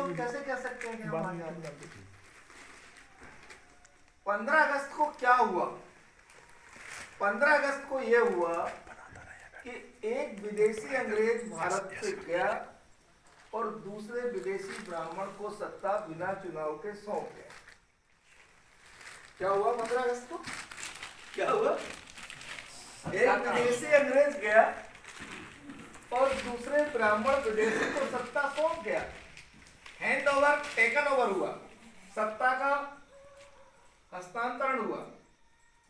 लोग कैसे कह सकते हैं कि हम आजाद हैं? 15 अगस्त को क्या हुआ? 15 अगस्त को यह हुआ कि एक विदेशी अंग्रेज भारत से गया और दूसरे विदेशी ब्राह्मण को सत्ता बिना चुनाव के सौंप गया। क्या हुआ 15 अगस्त को? क्या हुआ? एक विदेशी अंग्रेज गया और दूसरे ब्राह्मण विदेशी को सत्ता सौंप गया। हैंड ओवर, टेकन ओवर हुआ, सत्ता का हस्तांतरण हुआ।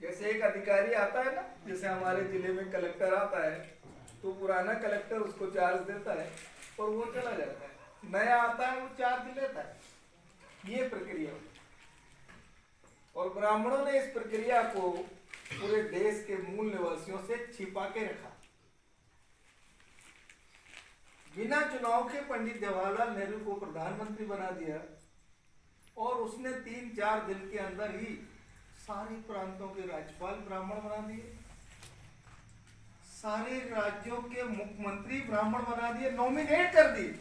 जैसे एक अधिकारी आता है ना, जैसे हमारे जिले में कलेक्टर आता है तो पुराना कलेक्टर उसको चार्ज देता है और वो चला जाता है, नया आता है वो चार्ज लेता है, ये प्रक्रिया। और ब्राह्मणों ने इस प्रक्रिया को पूरे देश के मूल निवासियों से छिपा के रखा। बिना चुनाव के पंडित जवाहरलाल नेहरू को प्रधानमंत्री बना दिया और उसने 3-4 दिन के अंदर ही सारे प्रांतों के राज्यपाल ब्राह्मण बना दिए, सारे राज्यों के मुख्यमंत्री ब्राह्मण बना दिए, नॉमिनेट कर दिए।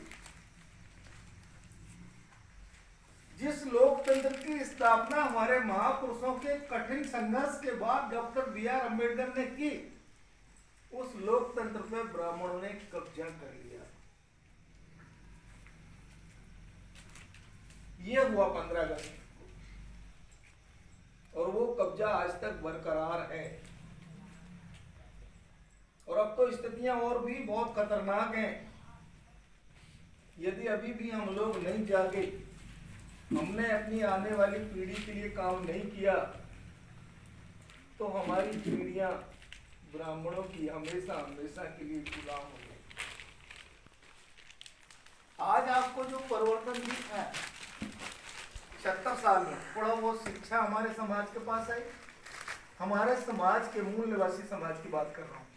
जिस लोकतंत्र की स्थापना हमारे महापुरुषों के कठिन संघर्ष के बाद डॉक्टर बी.आर. अम्बेडकर ने की, उस लोकतंत्र पे ब्राह्मणों ने कब्जा कर लिया। ये हुआ 15 अगस्त और वो कब्जा आज तक बरकरार है। और अब तो स्थितियां और भी बहुत खतरनाक हैं। यदि अभी भी हम लोग नहीं जागे, हमने अपनी आने वाली पीढ़ी के लिए काम नहीं किया, तो हमारी पीढ़ियां ब्राह्मणों की हमेशा हमेशा के लिए गुलाम हो गई। आज आपको जो परिवर्तन दिखा है 76 साल में, थोड़ा बहुत शिक्षा हमारे समाज के पास आई। हमारे समाज के मूल निवासी समाज की बात कर रहा हूँ।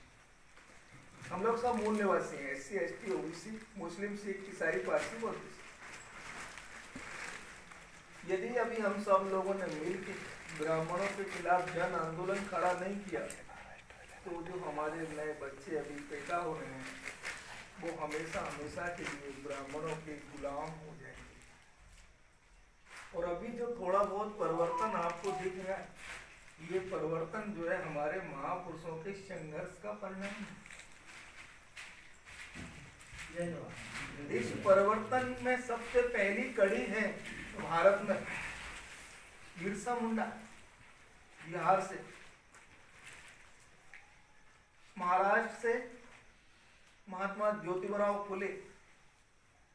हम लोग सब मूल निवासी हैं, SC, ST, OBC, मुस्लिम, सिख, ईसाई, पारसी, बौद्ध। यदि अभी हम सब लोगों ने मिलकर ब्राह्मणों के खिलाफ जन आंदोलन खड़ा नहीं किया, तो जो हमारे नए बच्चे अभी पैदा हो रहे हैं वो हमेशा हमेशा के लिए ब्राह्मणों के गुलाम हो जाएंगे। और अभी जो थोड़ा बहुत परिवर्तन आपको दिख रहा है, ये परिवर्तन जो है हमारे महापुरुषों के संघर्ष का परिणाम है। इस परिवर्तन में सबसे पहली कड़ी है भारत में बिरसा मुंडा, बिहार से, महाराष्ट्र से महात्मा ज्योतिबराव फुले,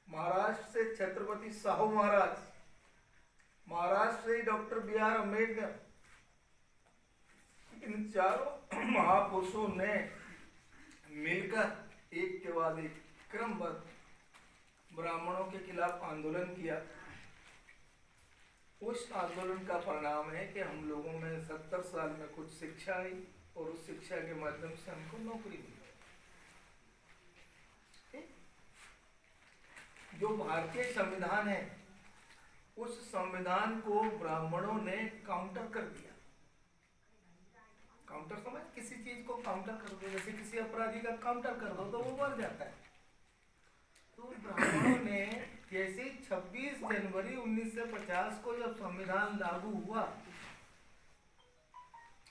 महाराष्ट्र से छत्रपति साहू महाराज, महाराष्ट्र से डॉक्टर बी.आर. अम्बेडकर। इन चारों महापुरुषों ने मिलकर एक के बाद एक क्रमबद्ध ब्राह्मणों के खिलाफ आंदोलन किया। उस आंदोलन का परिणाम है कि हम लोगों में 70 साल में कुछ शिक्षा आई और उस शिक्षा के माध्यम से हमको नौकरी मिली। जो भारतीय संविधान है, उस संविधान को ब्राह्मणों ने काउंटर कर दिया। काउंटर समझ, किसी चीज को काउंटर कर दो, जैसे किसी अपराधी का काउंटर कर दो तो वो मर जाता है। तो ब्राह्मणों ने जैसे 26 जनवरी 1950 को जब संविधान लागू हुआ,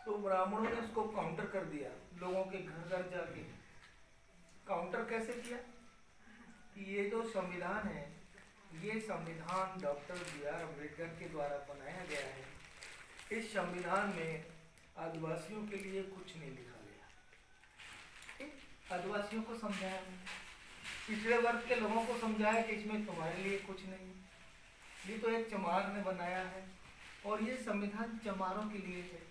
तो ब्राह्मणों ने उसको काउंटर कर दिया। लोगों के घर घर जाके काउंटर कैसे किया कि ये जो संविधान है, ये संविधान डॉक्टर बी.आर. अम्बेडकर के द्वारा बनाया गया है। इस संविधान में आदिवासियों के लिए कुछ नहीं लिखा गया। आदिवासियों को समझाया, पिछड़े वर्ग के लोगों को समझाया कि इसमें तुम्हारे लिए कुछ नहीं, ये तो एक चमार ने बनाया है और ये संविधान चमारों के लिए है।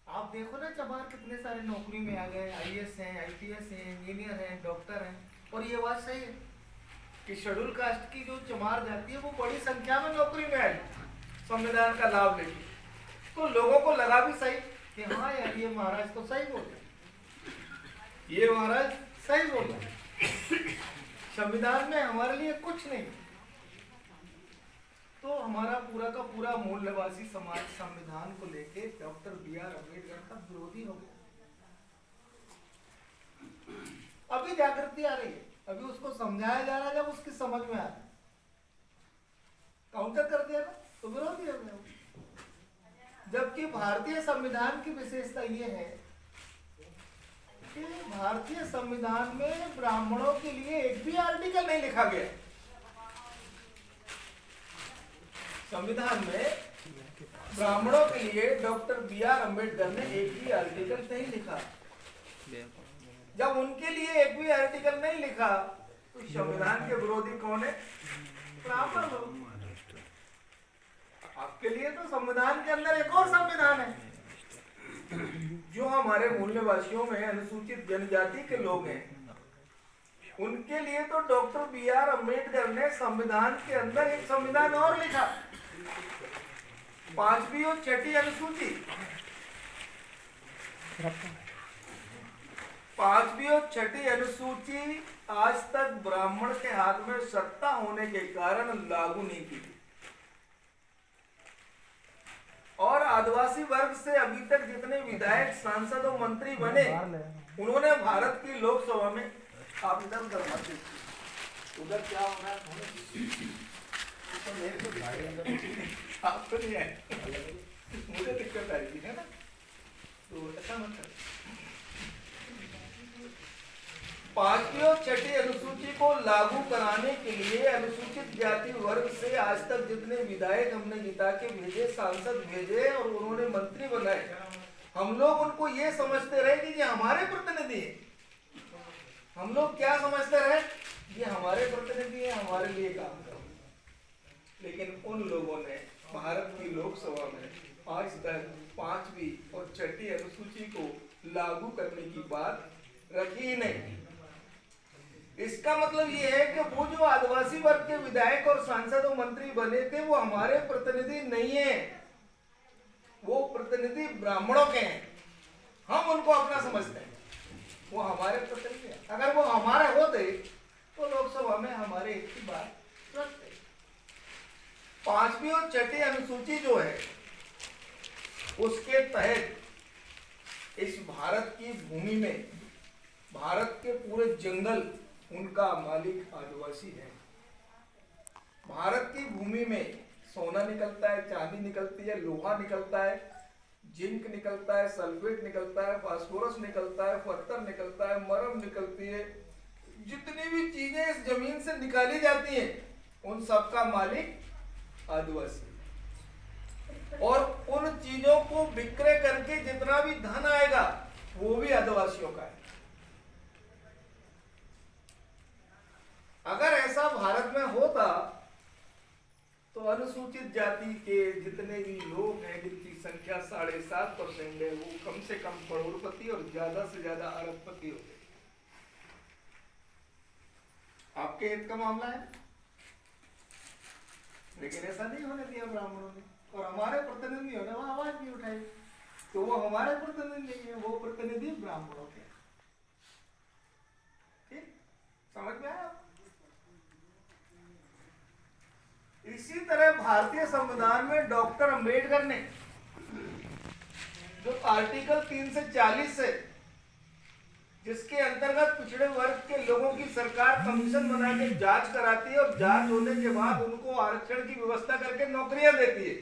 आप देखो ना, चमार कितने सारे नौकरी में आ गए, IAS हैं, IPS हैं, इंजीनियर हैं, डॉक्टर हैं। और ये बात सही है कि शेड्यूल कास्ट की जो चमार जाती है वो बड़ी संख्या में नौकरी में आई संविधान का लाभ लेके। तो लोगों को लगा भी सही कि हाँ यार, ये महाराज तो सही बोल रहे, ये महाराज सही बोल रहे, संविधान में हमारे लिए कुछ नहीं। तो हमारा पूरा का पूरा मूल निवासी समाज संविधान को लेके डॉक्टर बी.आर. अम्बेडकर का विरोधी हो गया। अभी जागृति आ रही है, अभी उसको समझाया जा रहा है, जब उसकी समझ में आ रहा है। काउंटर कर दिया ना, तो विरोधी हो गया। जबकि भारतीय संविधान की विशेषता ये है कि भारतीय संविधान में ब्राह्मणों के लिए एक भी आर्टिकल नहीं लिखा गया। संविधान में ब्राह्मणों के लिए डॉक्टर बी.आर. अम्बेडकर ने एक भी आर्टिकल नहीं लिखा। जब उनके लिए एक भी आर्टिकल नहीं लिखा तो संविधान के विरोधी कौन है? ब्राह्मण लोग। आपके लिए तो संविधान के अंदर एक और संविधान है। जो हमारे मूल निवासियों में अनुसूचित जनजाति के लोग हैं, उनके लिए तो डॉक्टर बी.आर. अम्बेडकर ने संविधान के अंदर एक संविधान और लिखा, 5वीं और 6ठी अनुसूची। 5वीं और 6ठी अनुसूची आज तक ब्राह्मण के हाथ में सत्ता होने के कारण लागू नहीं की। और आदिवासी वर्ग से अभी तक जितने विधायक, सांसद और मंत्री बने, उन्होंने भारत की लोकसभा में, आप इधर उधर क्या हो रहा है आपको नहीं है, मुझे दिक्कत आ रही है ना, तो ऐसा मत करो। 5वीं और 6ठी अनुसूची को लागू कराने के लिए अनुसूचित जाति वर्ग से आज तक जितने विधायक हमने जिता के भेजे, सांसद भेजे और उन्होंने मंत्री बनाए, हम लोग उनको ये समझते रहे कि ये हमारे प्रतिनिधि है। हम लोग क्या समझते रहे? ये हमारे प्रतिनिधि है, हमारे लिए काम करो। लेकिन उन लोगों ने भारत की लोकसभा में आज तक 5वीं और 6ठी अनुसूची को लागू करने की बात रखी ही नहीं। इसका मतलब ये है कि वो जो आदिवासी वर्ग के विधायक और सांसद और मंत्री बने थे, वो हमारे प्रतिनिधि नहीं है, वो प्रतिनिधि ब्राह्मणों के हैं। हम उनको अपना समझते हैं, वो हमारे प्रतिनिधि हैं। अगर वो हमारे होते तो लोकसभा में हमारे एक ही बात रखते। 5वीं और 6ठी अनुसूची जो है, उसके तहत इस भारत की भूमि में, भारत के पूरे जंगल, उनका मालिक आदिवासी है। भारत की भूमि में सोना निकलता है, चांदी निकलती है, लोहा निकलता है, जिंक निकलता है, सल्फेट निकलता है, फास्फोरस निकलता है, पत्थर निकलता है, मरम निकलती है। जितनी भी चीजें इस जमीन से निकाली जाती हैं, उन सब का मालिक आदिवासी। और उन चीजों को विक्रय करके जितना भी धन आएगा, वो भी आदिवासियों का है। अगर ऐसा भारत में होता तो अनुसूचित जाति के जितने भी लोग हैं, जिनकी संख्या 7.5% है, वो कम से कम करोड़पति और ज्यादा से ज्यादा अरबपति होते। आपके हित का मामला है, लेकिन ऐसा नहीं होने दिया ब्राह्मणों ने, और हमारे प्रतिनिधियों ने वो आवाज भी उठाई। तो वो हमारे प्रतिनिधि नहीं है, वो प्रतिनिधि ब्राह्मणों के। ठीक, समझ में आया? इसी तरह भारतीय संविधान में डॉक्टर अंबेडकर ने जो आर्टिकल 3 से 40 है, जिसके अंतर्गत पिछड़े वर्ग के लोगों की सरकार कमीशन बना के जांच कराती है और जांच होने के बाद उनको आरक्षण की व्यवस्था करके नौकरियां देती है।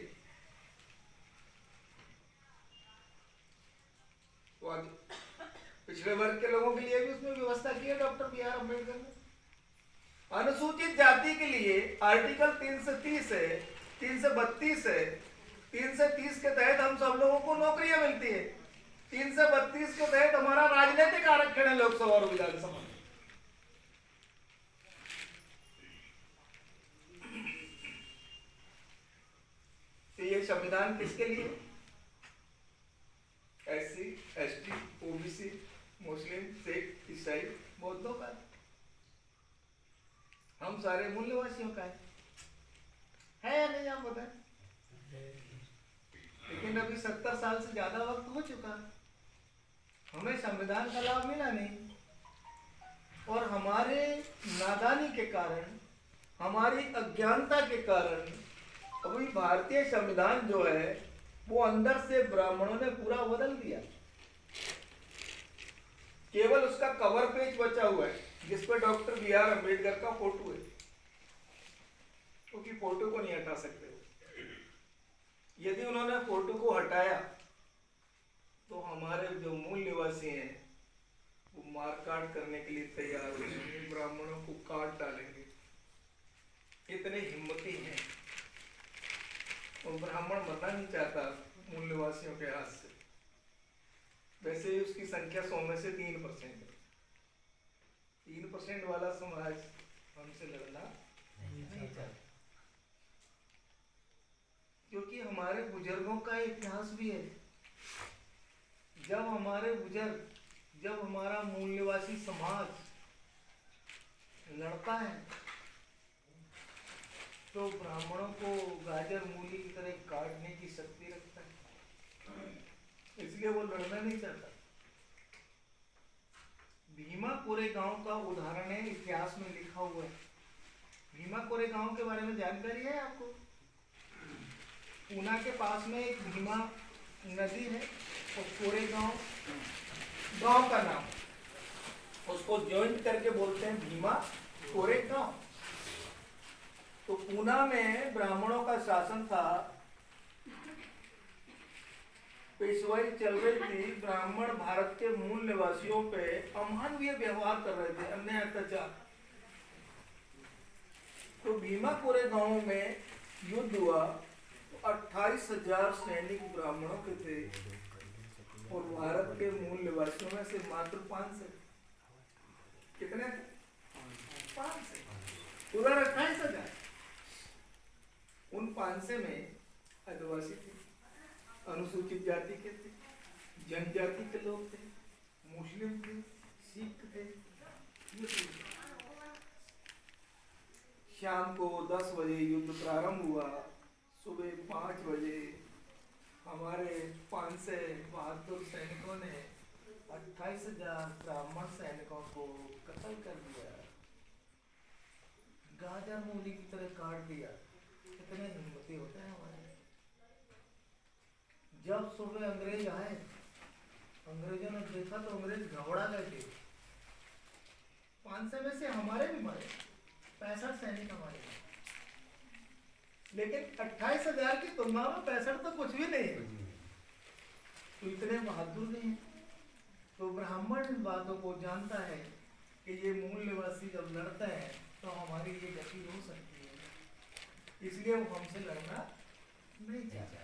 तो पिछड़े वर्ग के लोगों के लिए भी उसमें व्यवस्था की है डॉक्टर बी.आर. अम्बेडकर ने। अनुसूचित जाति के लिए आर्टिकल 3 से 30 है, 3 से 32 है। 3 से 30 के तहत हम सब लोगों को नौकरियां मिलती है। 3 से 32 के तहत हमारा राजनीतिक आरक्षण है लोकसभा और विधानसभा में। तो ये संविधान किसके लिए? SC, ST, OBC, मुस्लिम, सिख, ईसाई, बौद्धों का। हम सारे मूल निवासियों का है या नहीं, आप बताएं? लेकिन अभी 70 साल से ज्यादा वक्त हो चुका, हमें संविधान का लाभ मिला नहीं, और हमारे नादानी के कारण, हमारी अज्ञानता के कारण अभी भारतीय संविधान जो है वो अंदर से ब्राह्मणों ने पूरा बदल दिया। केवल उसका कवर पेज बचा हुआ है जिस पर डॉक्टर बी.आर. अम्बेडकर का फोटो है। क्योंकि फोटो को नहीं हटा सकते। यदि उन्होंने फोटो को हटाया तो हमारे जो मूल निवासी हैं वो मारकाट करने के लिए तैयार हो जाएंगे, ब्राह्मणों को काट डालेंगे, इतने हिम्मती हैं। और ब्राह्मण मरना नहीं चाहता मूल निवासियों के हाथ से। वैसे ही उसकी संख्या 100 में से 3% है। 3% वाला समाज हमसे लड़ना नहीं चाहता, क्योंकि हमारे बुजुर्गों का इतिहास भी है। जब हमारे बुजुर्ग, जब हमारा मूल निवासी समाज लड़ता है तो ब्राह्मणों को गाजर मूली की तरह काटने की शक्ति रखता है, इसलिए वो लड़ना नहीं चाहता। भीमा कोरेगांव का उदाहरण है, इतिहास में लिखा हुआ है। भीमा कोरेगांव के बारे में जानकारी है आपको? पूना के पास में एक भीमा नदी है और कोरेगांव गांव का नाम, उसको ज्वाइंट करके बोलते हैं भीमा कोरेगांव। तो पूना में ब्राह्मणों का शासन था, पेशवाई चल रही थी। ब्राह्मण भारत के मूल निवासियों पे अमानवीय व्यवहार कर रहे थे, अन्याय अत्याचार। तो भीमा कोरेगांव में युद्ध हुआ, 28,000 सैनिक ब्राह्मणों के थे और भारत के मूल निवासियों में से मात्र 500। कितने थे? 500। उधर 28,000। उन 500 में आदिवासी थे, अनुसूचित जाति के थे, जनजाति के लोग थे, मुस्लिम थे, सिख थे। शाम को 10 बजे युद्ध प्रारंभ हुआ। सुबह 5 बजे हमारे 500 बहादुर सैनिकों ने 28,000 ब्राह्मण सैनिकों को कत्ल कर दिया, गाजर मूली की तरह काट दिया। कितने हिम्मती होते हैं हमारे। जब सुबह अंग्रेज आए, अंग्रेजों ने देखा तो अंग्रेज घबरा गए थे। 500 में से हमारे भी मरे, 65 सैनिक हमारे। लेकिन 28,000 की तुलना में 65 तो कुछ भी नहीं है। तो इतने बहादुर नहीं है। तो ब्राह्मण इन बातों को जानता है कि ये मूल निवासी जब लड़ते हैं तो हमारी ये गति हो सकती है, इसलिए वो हमसे लड़ना नहीं चाहता।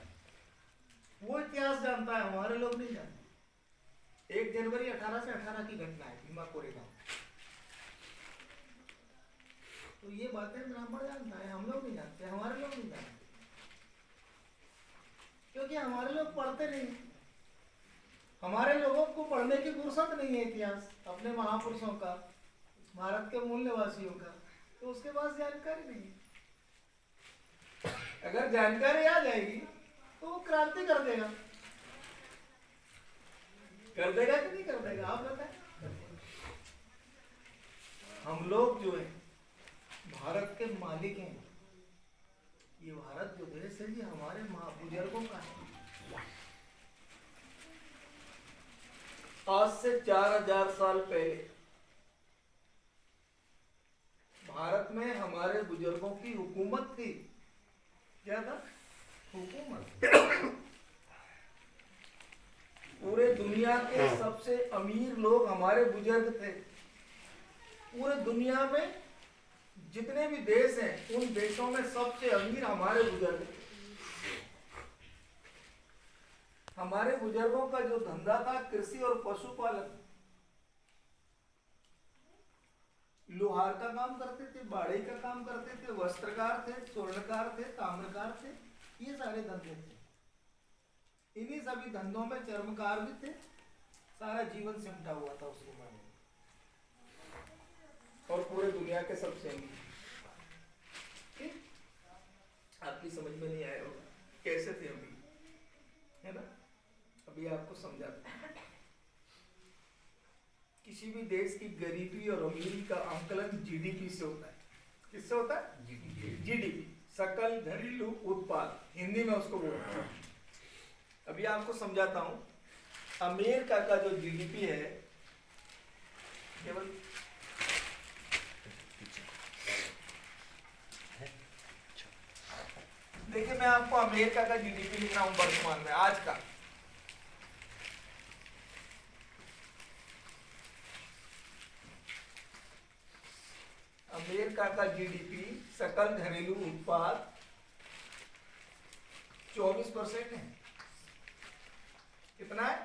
वो इतिहास जानता है, हमारे लोग नहीं जानते। 1 जनवरी 1818 की घटना है भीमा कोरेगांव। तो ये बातें ब्राह्मण जानता है, हम लोग नहीं जानते, हमारे लोग नहीं जानते, क्योंकि हमारे लोग पढ़ते नहीं। हमारे लोगों को पढ़ने की फुर्सत नहीं है इतिहास अपने महापुरुषों का, भारत के मूल निवासियों का, तो उसके पास जानकारी नहीं है। अगर जानकारी आ जाएगी तो वो क्रांति कर देगा। कर देगा कि नहीं कर देगा, आप बताएं। हम लोग जो है भारत के मालिक हैं। ये भारत जो देश है ये हमारे बुजुर्गों का है। आज से 4,000 साल पहले भारत में हमारे बुजुर्गों की हुकूमत थी। क्या था? हुकूमत। पूरे दुनिया के सबसे अमीर लोग हमारे बुजुर्ग थे। पूरे दुनिया में जितने भी देश हैं उन देशों में सबसे अमीर हमारे बुजुर्ग थे। हमारे बुजुर्गों का जो धंधा था कृषि और पशुपालन। लोहार का काम करते थे, बाड़ी का काम करते थे, वस्त्रकार थे, स्वर्णकार थे, ताम्रकार थे, ये सारे धंधे थे। इन्हीं सभी धंधों में चर्मकार भी थे। सारा जीवन सिमटा हुआ था उस उम्र में। और पूरे दुनिया के सबसे अमीर। आपकी समझ में नहीं आया होगा कैसे थे अमीर, है ना? अभी आपको समझाते हैं। किसी भी देश की गरीबी और अमीरी का आंकलन जीडीपी से होता है। किससे होता है? जीडीपी, सकल घरेलू उत्पाद, हिंदी में उसको बोलते हैं। अभी आपको समझाता हूं। अमेरिका का जो जीडीपी है केवल मैं आपको अमेरिका का जीडीपी लिख रहा हूं वर्तमान में आज का। अमेरिका का जीडीपी सकल घरेलू उत्पाद 24% है। कितना है?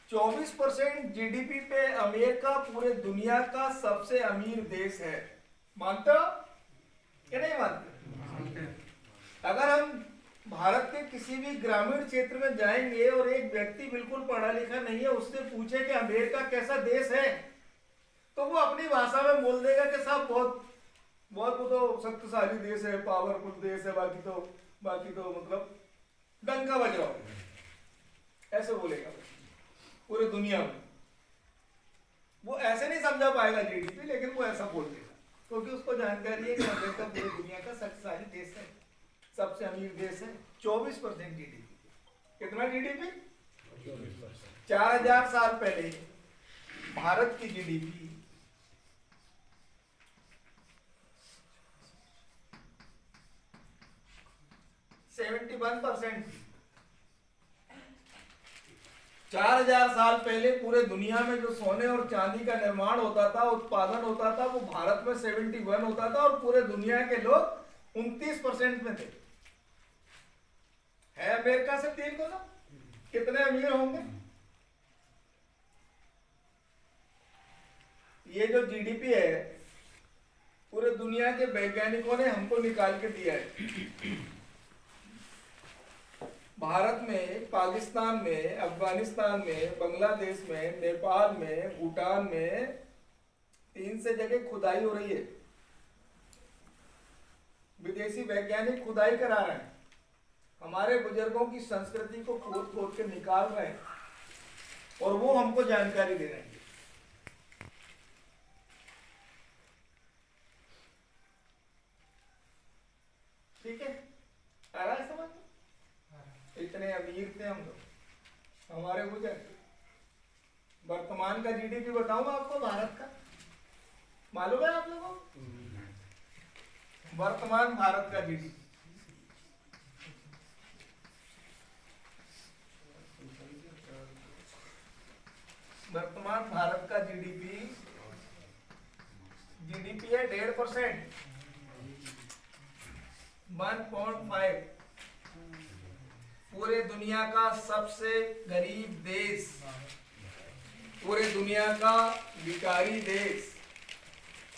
24% जीडीपी पे अमेरिका पूरे दुनिया का सबसे अमीर देश है। मानते हो कि नहीं मानते? अगर हम भारत के किसी भी ग्रामीण क्षेत्र में जाएंगे और एक व्यक्ति बिल्कुल पढ़ा लिखा नहीं है, उससे पूछे कि अमेरिका कैसा देश है, तो वो अपनी भाषा में बोल देगा कि साहब बहुत बहुत वो तो शक्तिशाली देश है, पावरफुल देश है, बाकी तो मतलब डंका बज रहा हो, ऐसे बोलेगा पूरे दुनिया में। वो ऐसे नहीं समझा पाएगा जीडीपी, लेकिन वो ऐसा बोल देगा क्योंकि उसको जानकारी है कि अमेरिका पूरी दुनिया का शक्तिशाली देश है, सबसे अमीर देश है। 24% जीडीपी। कितना जीडीपी? 4000 साल पहले भारत की जीडीपी 71% थी। 4000 साल पहले पूरे दुनिया में जो सोने और चांदी का निर्माण होता था, उत्पादन होता था, वो भारत में 71 होता था और पूरे दुनिया के लोग 29% में थे। है अमेरिका से 3 गुना। कितने अमीर होंगे? ये जो जीडीपी है पूरे दुनिया के वैज्ञानिकों ने हमको निकाल के दिया है। भारत में, पाकिस्तान में, अफगानिस्तान में, बांग्लादेश में, नेपाल में, भूटान में 3 से जगह खुदाई हो रही है। विदेशी वैज्ञानिक खुदाई करा रहे हैं, हमारे बुजुर्गों की संस्कृति को खोद खोद के निकाल रहे हैं और वो हमको जानकारी दे रहे हैं। ठीक है, आ रहा है समझ? इतने अमीर थे हम लोग, हमारे बुजुर्ग। वर्तमान का जीडीपी बताऊं आपको भारत का, मालूम है आप लोगों को? वर्तमान भारत का जीडीपी का जीडीपी है 1.5%, 1.5। पूरे दुनिया का सबसे गरीब देश, पूरे दुनिया का भिखारी देश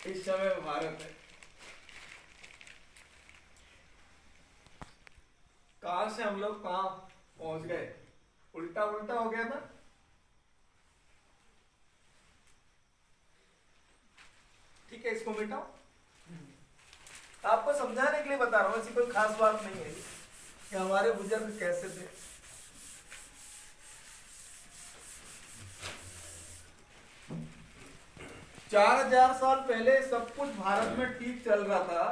इस समय भारत है। कहां से हम लोग कहां पहुंच गए? उल्टा उल्टा हो गया था। ठीक है, इसको मिटाओ। आपको समझाने के लिए बता रहा हूं, ऐसी कोई खास बात नहीं है कि हमारे बुजुर्ग कैसे थे। चार 4000 साल पहले सब कुछ भारत में ठीक चल रहा था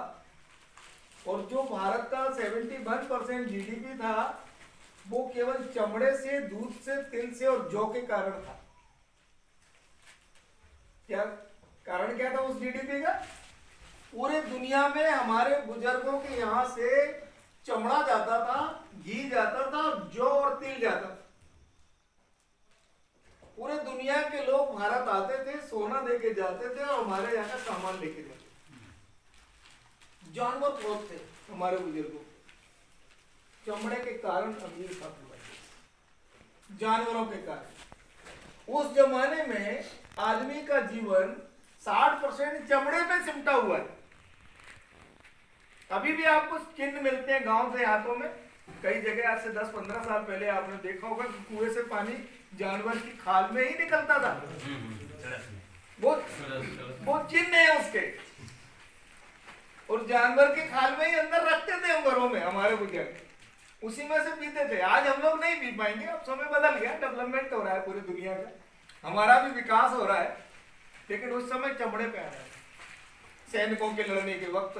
और जो भारत का 71% जीडीपी था वो केवल चमड़े से, दूध से, तिल से और जौ के कारण था। क्या कारण क्या था उस जीडीपी का? पूरे दुनिया में हमारे बुजुर्गों के यहां से चमड़ा जाता था, घी जाता था, जौ और तिल जाता था। पूरे दुनिया के लोग भारत आते थे, सोना देके जाते थे और हमारे यहाँ का सामान लेके जाते थे। जानवर बहुत थे हमारे बुजुर्गों के, चमड़े के कारण अमीर था पूरा, जानवरों के कारण। उस जमाने में आदमी का जीवन 60% चमड़े पे सिमटा हुआ है। अभी भी आपको चिन्ह मिलते हैं गांव देहातों में, कई जगह। आज से 10-15 साल पहले आपने देखा होगा कि कुएं से पानी जानवर की खाल में ही निकलता था। वो चिन्ह है उसके, और जानवर के खाल में ही अंदर रखते थे हम घरों में, हमारे बुजुर्ग उसी में से पीते थे। आज हम लोग नहीं पी पाएंगे, अब समय बदल गया, डेवलपमेंट हो रहा है पूरी दुनिया का, हमारा भी विकास हो रहा है, लेकिन उस समय चमड़े पे आ रहा है। सैनिकों के लड़ने के वक्त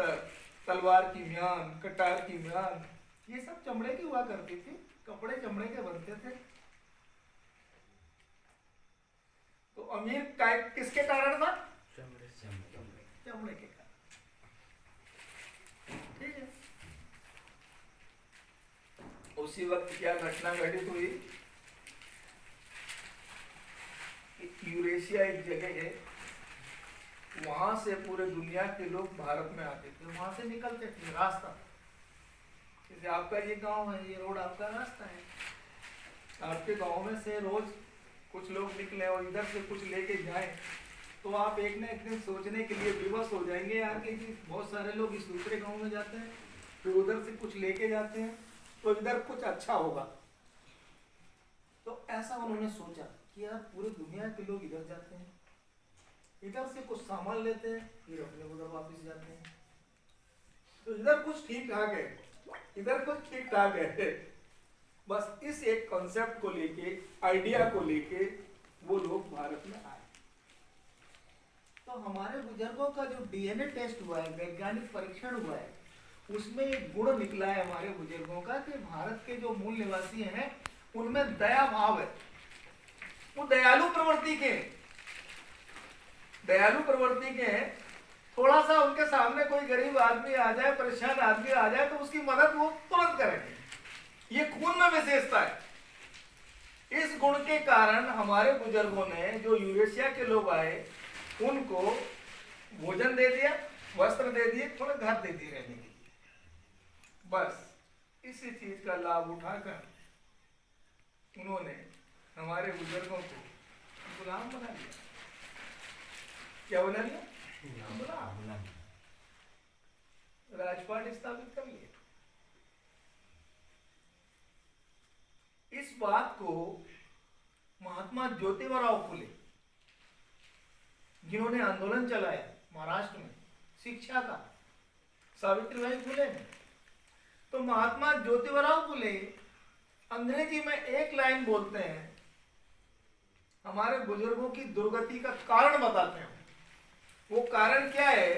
तलवार की म्यान, कटार की म्यान, ये सब चमड़े की हुआ करती थी, कपड़े चमड़े के बनते थे। तो अमीर किसके कारण था? चमड़े के कारण। उसी वक्त क्या घटना घटित हुई, यूरेशिया एक जगह है, वहां से पूरे दुनिया के लोग भारत में आते थे, वहां से निकलते थे रास्ता। जैसे आपका ये गांव है, ये रोड आपका रास्ता है, आपके गांव में से रोज कुछ लोग निकले और इधर से कुछ लेके जाए, तो आप एक ना एक दिन सोचने के लिए विवश हो जाएंगे यार कि बहुत सारे लोग इस दूसरे गांव में जाते हैं, फिर उधर से कुछ लेके जाते हैं, तो इधर कुछ अच्छा होगा। तो ऐसा उन्होंने सोचा कि यार पूरी दुनिया के लोग इधर जाते हैं, इधर से कुछ सामान लेते हैं, फिर अपने उधर वापस जाते हैं, तो इधर कुछ ठीक ठाक है, इधर कुछ ठीक ठाक है। बस इस एक कॉन्सेप्ट को लेके, आइडिया को लेके वो लोग भारत में आए। तो हमारे बुजुर्गों का जो डीएनए टेस्ट हुआ है, वैज्ञानिक परीक्षण हुआ है, उसमें एक गुण निकला है हमारे बुजुर्गों का कि भारत के जो मूल निवासी हैं उनमें दया भाव है, वो दयालु प्रवृत्ति के, दयालु प्रवृत्ति के हैं। थोड़ा सा उनके सामने कोई गरीब आदमी आ जाए, परेशान आदमी आ जाए, तो उसकी मदद वो तुरंत करेंगे, ये खून में विशेषता है। इस गुण के कारण हमारे बुजुर्गों ने, जो यूरेशिया के लोग आए, उनको भोजन दे दिया, वस्त्र दे दिए, थोड़ा घर दे दिए रहने के लिए। बस इसी चीज का लाभ उठाकर उन्होंने हमारे बुजुर्गों को गुलाम बना लिया। क्या बना लिया? गुलाम। राजपाट स्थापित कर लिया। इस बात को महात्मा ज्योतिबराव फुले, जिन्होंने आंदोलन चलाया महाराष्ट्र में शिक्षा का, सावित्रीबाई फुले ने, तो महात्मा ज्योतिबराव फुले अंग्रेजी में एक लाइन बोलते हैं, हमारे बुजुर्गों की दुर्गति का कारण बताते हैं। वो कारण क्या है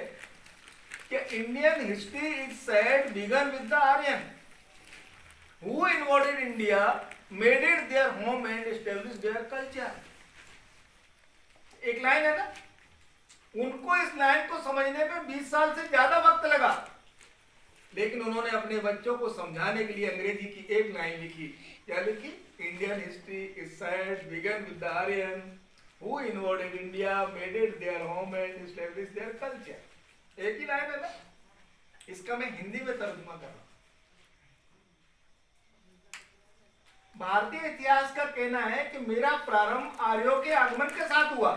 कि Indian history is said begun with the Aryan who invaded India, made it their home and established their culture. एक लाइन है ना, उनको इस लाइन को समझने में 20 साल से ज्यादा वक्त लगा, लेकिन उन्होंने अपने बच्चों को समझाने के लिए अंग्रेजी की एक लाइन लिखी। क्या लिखी? Indian history is said begun with the Aryan who invaded India, made it their home and established their culture. एक ही लाइन है ना, इसका मैं हिंदी में तर्जुमा कर रहा हूं। भारतीय इतिहास का कहना है कि मेरा प्रारंभ आर्यों के आगमन के साथ हुआ।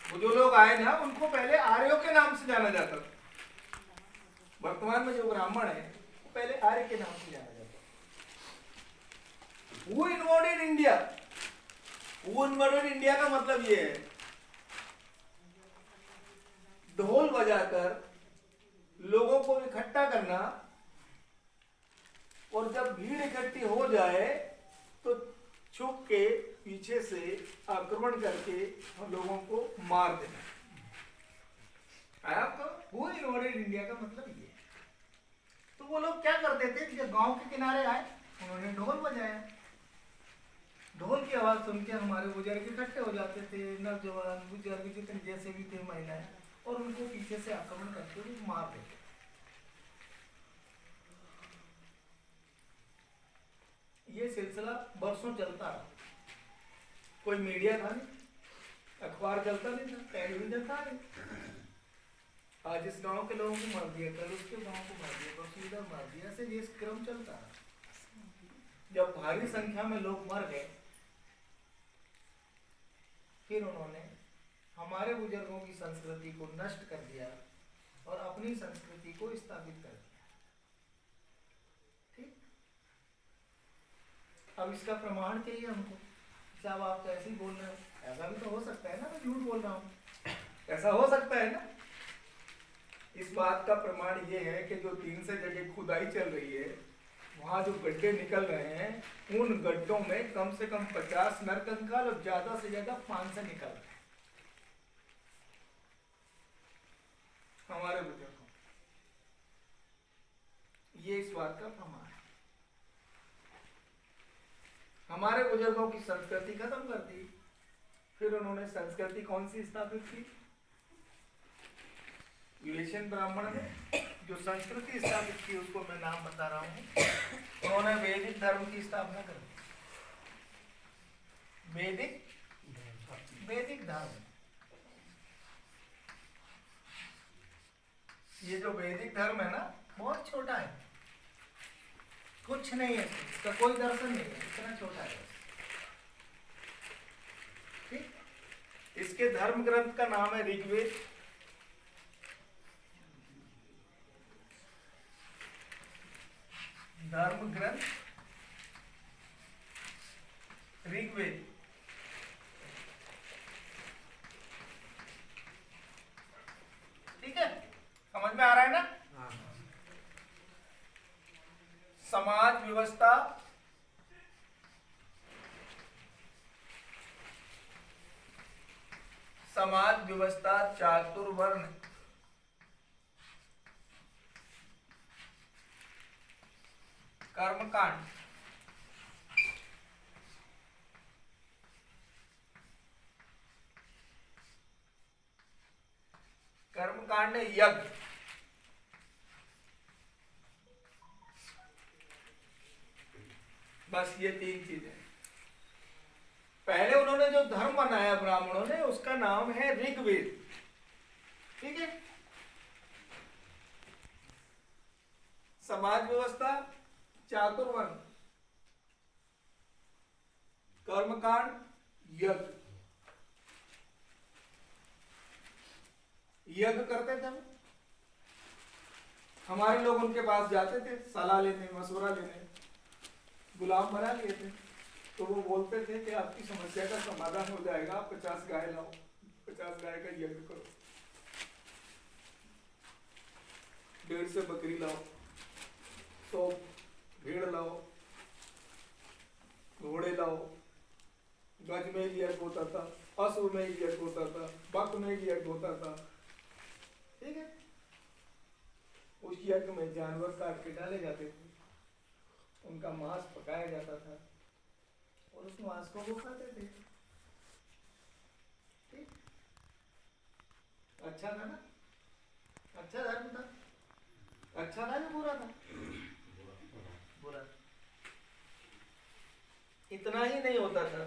वो जो लोग आए ना, उनको पहले आर्यों के नाम से जाना जाता था। वर्तमान में जो ब्राह्मण है वो पहले आर्य के नाम से जाना जाता है। वो इन्वॉडेड इंडिया, वो इन्वॉडेड इंडिया का मतलब ये है, ढोल बजाकर लोगों को इकट्ठा करना, और जब भीड़ इकट्ठी हो जाए तो छुप के पीछे से आक्रमण करके लोगों को मार देना। आपको वो इन्वॉडेड इंडिया का मतलब ये है। तो वो लोग क्या करते थे, जब गांव के किनारे आए, उन्होंने ढोल बजाया, ढोल की आवाज सुन के हमारे बुजुर्ग इकट्ठे हो जाते थे, नौजवान बुजुर्ग जितने जैसे भी थे, महिलाएं, और उनको पीछे से आक्रमण करके वो मार देते। ये सिलसिला बरसों चलता रहा। कोई मीडिया था नहीं, अखबार चलता नहीं था, टेलीविजन था नहीं। आज इस गांव के लोगों को मार दिया, कल उसके गांव को मार दिया, कल इधर मार दिया, ऐसे ये क्रम चलता रहा। जब भारी संख्या में लोग मर गए, फिर उन्होंने हमारे बुजुर्गों की संस्कृति को नष्ट कर दिया और अपनी संस्कृति को स्थापित कर दिया। ठीक, अब इसका प्रमाण चाहिए हमको। साहब आप तो ऐसे ही बोल रहे हो, ऐसा भी तो हो सकता है ना, मैं झूठ बोल रहा हूँ, ऐसा हो सकता है ना। इस बात का प्रमाण ये है कि जो 3 से जगह खुदाई चल रही है, वहां जो गड्ढे निकल रहे हैं, उन गड्ढों में कम से कम 50 नरकंकाल और ज्यादा से ज्यादा 5 से निकल रहे हैं हमारे बुजुर्गों। ये इस बात का प्रमाण है। हमारे बुजुर्गों की संस्कृति खत्म कर दी, फिर उन्होंने संस्कृति कौन सी स्थापित की? यूरेशियन ब्राह्मण ने जो संस्कृति स्थापित की उसको मैं नाम बता रहा हूँ। उन्होंने वैदिक धर्म की स्थापना कर दी। वैदिक धर्म, ये जो वैदिक धर्म है ना बहुत छोटा है, कुछ नहीं है, इसका कोई दर्शन नहीं है, इतना छोटा है। ठीक, इसके धर्म ग्रंथ का नाम है ऋग्वेद। धर्म ग्रंथ ऋग्वेद। ठीक है, समझ में आ रहा है ना? समाज व्यवस्था, चातुर्वर्ण, कर्मकांड, यज्ञ, बस ये तीन चीजें। पहले उन्होंने जो धर्म बनाया ब्राह्मणों ने उसका नाम है ऋग्वेद। ठीक है, समाज व्यवस्था, चातुर्वर्ण, कर्मकांड, यज्ञ। यज्ञ करते थे हमारे लोग, उनके पास जाते थे सलाह लेने, मशवरा लेने, गुलाम बना लिए थे। तो वो बोलते थे कि आपकी समस्या का समाधान हो जाएगा, 50 गाय लाओ, 50 गाय का यज्ञ करो, 150 से बकरी लाओ, 100 भेड़ लाओ, घोड़े लाओ। गज में यज्ञ होता था, असुर में यज्ञ होता था, बक में यज्ञ होता था। ठीक है, उस यज्ञ में जानवर काट के डाले जाते थे, उनका मांस पकाया जाता था और उस मांस को वो खाते थे। ठीक, अच्छा था ना? अच्छा धर्म था? अच्छा था या बुरा था? बुरा। इतना ही नहीं होता था,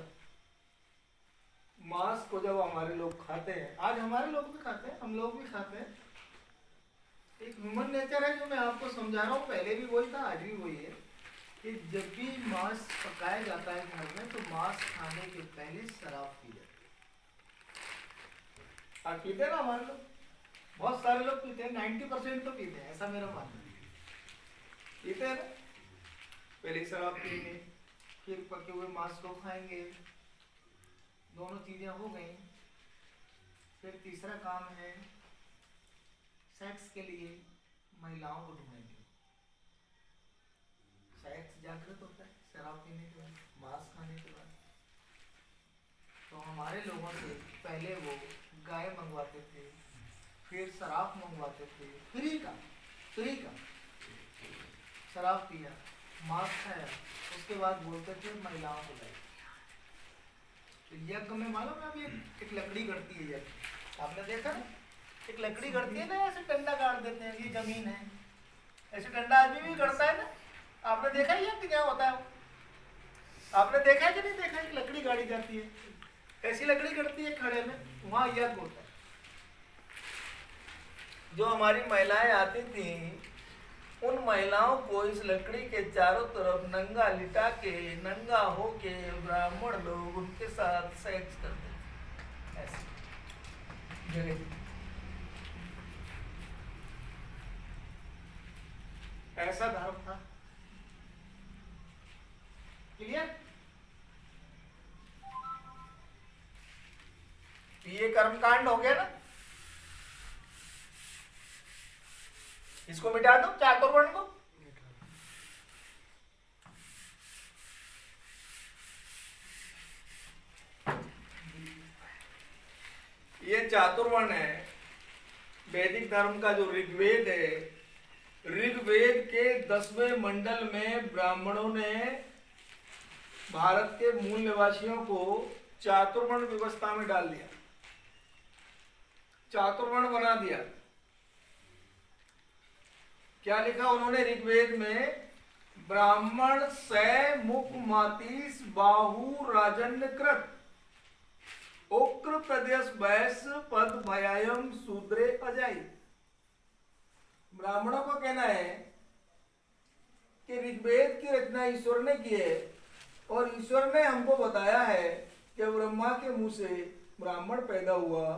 मांस को जब हमारे लोग खाते हैं, आज हमारे लोग भी खाते हैं, हम लोग भी खाते हैं, एक ह्यूमन नेचर है जो मैं आपको समझा रहा हूँ, पहले भी वही था, आज भी वही है कि जब भी मांस पकाया जाता है घर में तो मांस खाने के पहले शराब पी जाती है। आप पीते हैं ना? हमारे लोग, बहुत सारे लोग पीते हैं, 90% तो पीते हैं, ऐसा मेरा मानना है। पीते हैं ना? पहले शराब पिएंगे, फिर पके हुए मांस को खाएंगे, दोनों चीजें हो गई। फिर तीसरा काम है सेक्स के लिए महिलाओं को ढूंढेंगे। सेक्स जागृत होता है शराब पीने के बाद, मांस खाने के बाद। तो हमारे लोगों से पहले वो गाय मंगवाते थे, फिर शराब मंगवाते थे, फ्री का शराब पिया, मांस खाया, उसके बाद बोलते थे महिलाओं को लाइए। तो यज्ञ में मालूम है अभी एक लकड़ी गड़ती है यज्ञ, आपने देखा ना? एक लकड़ी गड़ती है ना, ऐसे डंडा गाड़ देते हैं, ये जमीन है, ऐसे डंडा आदमी भी गड़ता है ना। आपने देखा है यज्ञ क्या होता है? आपने देखा है कि नहीं देखा? एक लकड़ी गाड़ी जाती है, ऐसी लकड़ी गड़ती है खड़े में, वहां यज्ञ होता है। जो हमारी महिलाएं आती थी, उन महिलाओं को इस लकड़ी के चारों तरफ नंगा लिटा के, नंगा होके ब्राह्मण लोग उनके साथ सेक्स करते थे, ऐसे जगह। ऐसा धर्म था। क्लियर? ये कर्मकांड हो गया ना, इसको मिटा दो, चातुर्वर्ण को। ये चातुर्वर्ण है। वैदिक धर्म का जो ऋग्वेद है, ऋग्वेद के 10वें मंडल में ब्राह्मणों ने भारत के मूल निवासियों को चातुर्वर्ण व्यवस्था में डाल दिया, चातुर्वर्ण बना दिया। क्या लिखा उन्होंने ऋग्वेद में? ब्राह्मण सै मुख मातीस बाहु राजन्य कृत उक्र प्रदेश वैस पद भयायम शूद्रे अजाई। ब्राह्मणों को कहना है कि ऋग्वेद की रचना ईश्वर ने की है और ईश्वर ने हमको बताया है कि ब्रह्मा के मुंह से ब्राह्मण पैदा हुआ,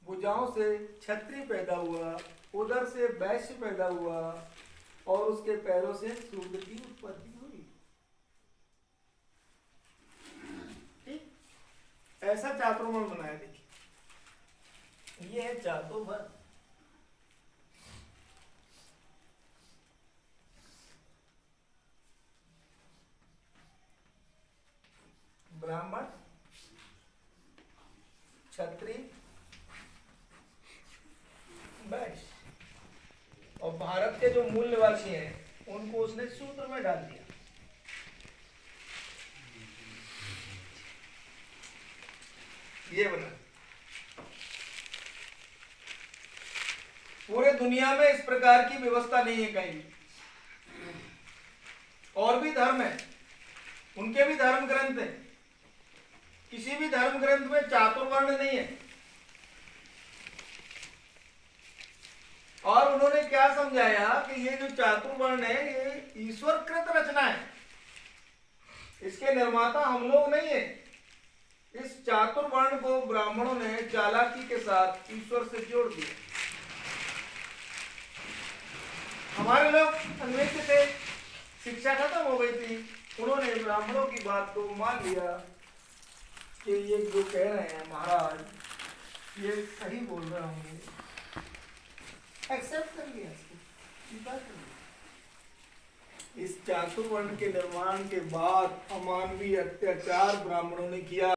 भुजाओं से क्षत्रिय पैदा हुआ, उदर से वैश्य पैदा हुआ और उसके पैरों से शूद्र की उत्पत्ति हुई। ठीक, ऐसा चातुर्वर्ण बनाया। देखिए ये है चातुर्वर्ण। ब्राह्मण, क्षत्रिय, वैश्य और भारत के जो मूल निवासी हैं उनको उसने सूत्र में डाल दिया। ये बना। पूरे दुनिया में इस प्रकार की व्यवस्था नहीं है कहीं। और भी धर्म है, उनके भी धर्म ग्रंथ हैं, किसी भी धर्म ग्रंथ में चातुर्वर्ण नहीं है। और उन्होंने क्या समझाया कि ये जो चातुर्वर्ण है ये ईश्वर कृत रचना है, इसके निर्माता हम लोग नहीं है। इस चातुर्वर्ण को ब्राह्मणों ने चालाकी के साथ ईश्वर से जोड़ दिया। हमारे लोग अन्वेषी थे, शिक्षा खत्म हो गई थी, उन्होंने ब्राह्मणों की बात को मान लिया कि ये जो कह रहे हैं महाराज ये सही बोल रहे होंगे, एक्सेप्ट कर लिया, स्वीकार कर लिया। इस चातुर्वर्ण के निर्माण के बाद अमानवीय अत्याचार ब्राह्मणों ने किया।